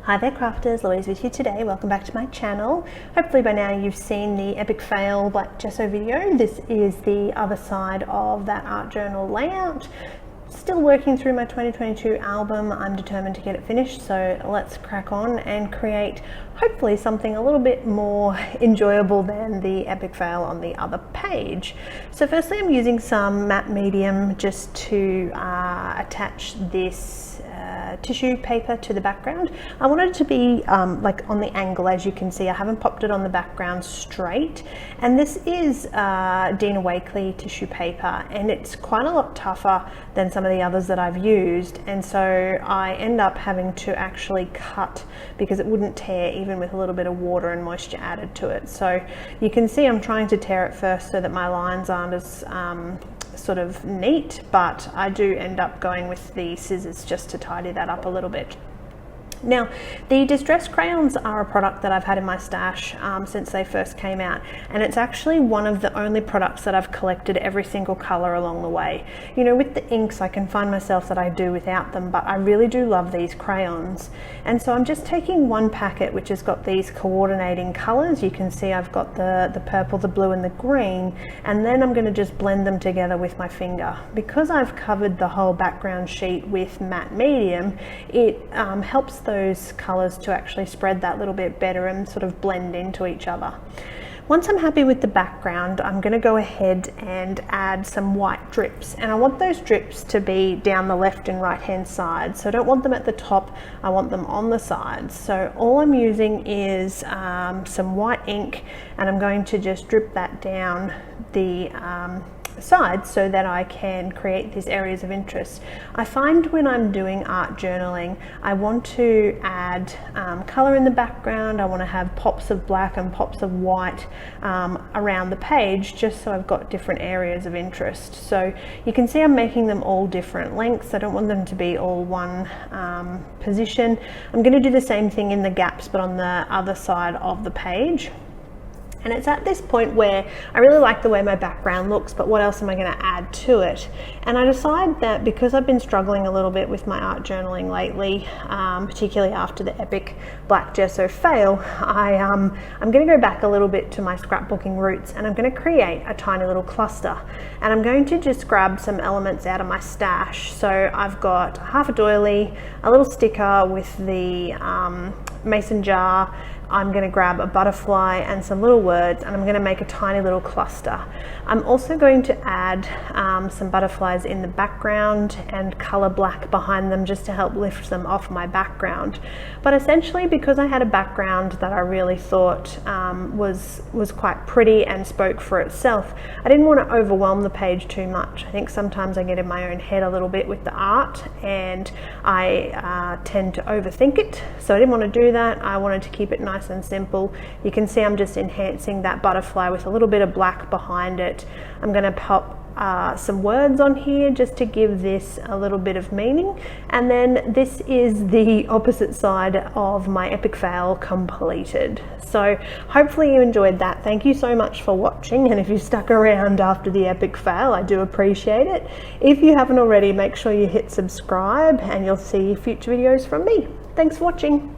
Hi there crafters, Louise with you today. Welcome back to my channel. Hopefully by now you've seen the epic fail black gesso video. This is the other side of that art journal layout. Still working through my 2022 album. I'm determined to get it finished, so let's crack on and create hopefully something a little bit more enjoyable than the epic fail on the other page. So firstly, I'm using some matte medium just to attach this tissue paper to the background. I wanted it to be like on the angle. As you can see, I haven't popped it on the background straight, and this is Dina Wakley tissue paper, and it's quite a lot tougher than some of the others that I've used, and so I end up having to actually cut because it wouldn't tear even with a little bit of water and moisture added to it. So you can see I'm trying to tear it first so that my lines aren't as sort of neat, but I do end up going with the scissors just to tidy that up a little bit. Now, the distressed crayons are a product that I've had in my stash since they first came out, and it's actually one of the only products that I've collected every single color along the way. You know, with the inks I can find myself that I do without them, but I really do love these crayons. And so I'm just taking one packet which has got these coordinating colors. You can see I've got the purple, the blue and the green, and then I'm going to just blend them together with my finger. Because I've covered the whole background sheet with matte medium, it helps those colors to actually spread that little bit better and sort of blend into each other. Once I'm happy with the background, I'm going to go ahead and add some white drips, and I want those drips to be down the left and right hand side. So I don't want them at the top, I want them on the sides. So all I'm using is some white ink, and I'm going to just drip that down the sides so that I can create these areas of interest. I find when I'm doing art journaling, I want to add color in the background. I want to have pops of black and pops of white around the page, just so I've got different areas of interest. So you can see I'm making them all different lengths. I don't want them to be all one position. I'm going to do the same thing in the gaps, but on the other side of the page. And it's at this point where I really like the way my background looks, but what else am I going to add to it? And I decide that because I've been struggling a little bit with my art journaling lately, particularly after the epic black gesso fail, I'm going to go back a little bit to my scrapbooking roots, and I'm going to create a tiny little cluster. And I'm going to just grab some elements out of my stash. So I've got half a doily, a little sticker with the mason jar. I'm going to grab a butterfly and some little words, and I'm going to make a tiny little cluster. I'm also going to add some butterflies in the background and color black behind them just to help lift them off my background. But essentially, because I had a background that I really thought was quite pretty and spoke for itself, I didn't want to overwhelm the page too much. I think sometimes I get in my own head a little bit with the art, and I tend to overthink it. So I didn't want to do that. I wanted to keep it nice and simple. You can see I'm just enhancing that butterfly with a little bit of black behind it. I'm going to pop some words on here just to give this a little bit of meaning, and then this is the opposite side of my epic fail completed. So hopefully you enjoyed that. Thank you so much for watching, and if you stuck around after the epic fail, I do appreciate it. If you haven't already, make sure you hit subscribe and you'll see future videos from me. Thanks for watching.